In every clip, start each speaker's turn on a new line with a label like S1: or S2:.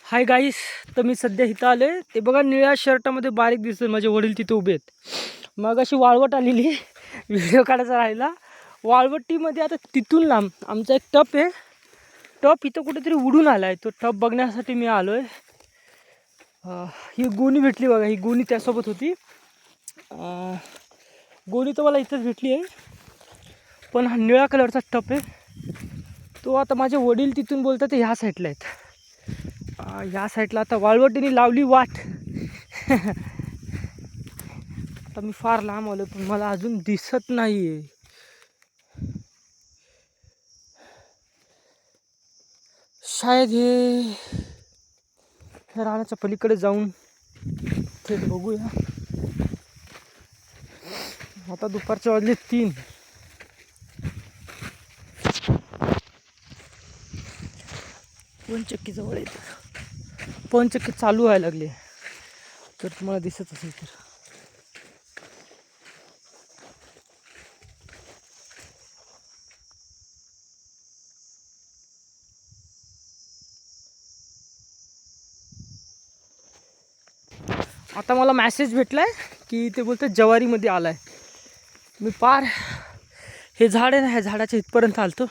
S1: Hi guys. तर मी सध्या इथं आले. ते बघा निळ्या शर्टामध्ये बारीक दिसतं, माझे वडील तिथे उभे आहेत. मग अशी वाळवट आलेली व्हिडिओ काढायचा राहिला. वाळवटीमध्ये आता तिथून लांब आमचा एक टप आहे. टप इथं कुठेतरी उडून आला आहे. तो टप बघण्यासाठी मी आलो आहे. ही गोणी भेटली बघा. ही गोणी त्यासोबत होती. गोणी तर मला इथंच भेटली आहे. पण हा निळ्या कलरचा टप आहे. तो आता माझे वडील तिथून बोलतात ह्या साईडला आहेत. या साईडला आता वाळवटीने लावली वाट. आता मी फार लांब आलो पण मला अजून दिसत नाहीये. शायद हे रानाच्या पलीकडे जाऊन थेट बघूया. आता दुपारचे वाजले 3. पवनचक्की जवळ येते. पवनचक्की चालू व्हायला लागली. तर तुम्हाला दिसत असेल तर आता मला मॅसेज भेटलाय की ते बोलतात जवारीमध्ये आलाय. मी पार हे झाड आहे ना, ह्या झाडाच्या इथपर्यंत आलतो.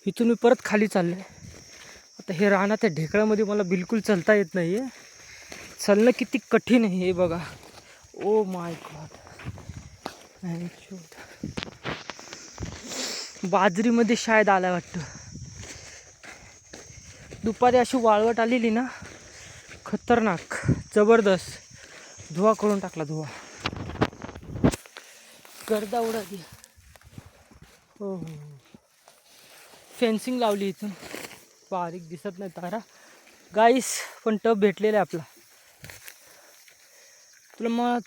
S1: इथून मी परत खाली चाललोय. आता हे राहणार त्या ढेकळामध्ये मला बिलकुल चलता येत नाही आहे. चालणं किती कठीण आहे हे बघा. Oh my God. बाजरीमध्ये शायद आलाय वाटतं. दुपारी अशी वाळवट आलेली ना, खतरनाक जबरदस्त धुवा करून टाकला. धुवा गर्दा उडाली. हो हो. फेन्सिंग लावली इथून. बारीक दिसत नाही तारा गाईस, पण टप भेटलेला आहे आपला.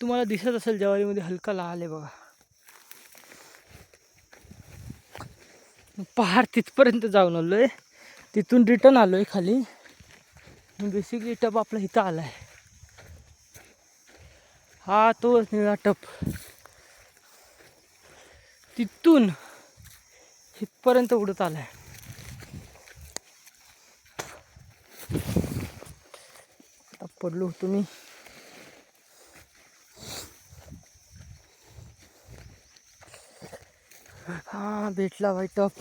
S1: तुम्हाला दिसत असेल ज्वारीमध्ये हलका लाल आहे बघा. पहाड तिथपर्यंत जाऊन आलोय. तिथून रिटर्न आलोय खाली. बेसिकली टप आपला इथं आलाय. हा तो निळा टप. तिथून इथपर्यंत उडत आलाय. आता पडलो होतो मी. हा भेटला भाई टप.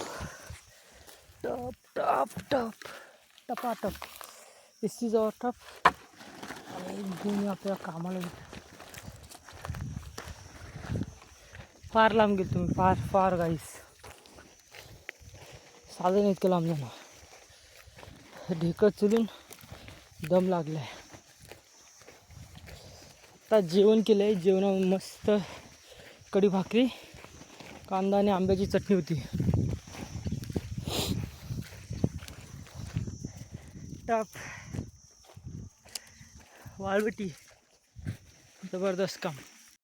S1: टप टप टप टपाटप. इसी जवळ टप आणि घेऊन आपल्या कामाला भेट. फार लांब गेलो तुम्ही. फार फार गाईस. साधन इतकं लांब जाणार. ढेकळ चुलून दम लागलाय. आता जेवण केलंय. जेवणामध्ये मस्त कढी भाकरी, कांदा आणि आंब्याची चटणी होती. टप वाळवटी जबरदस्त काम.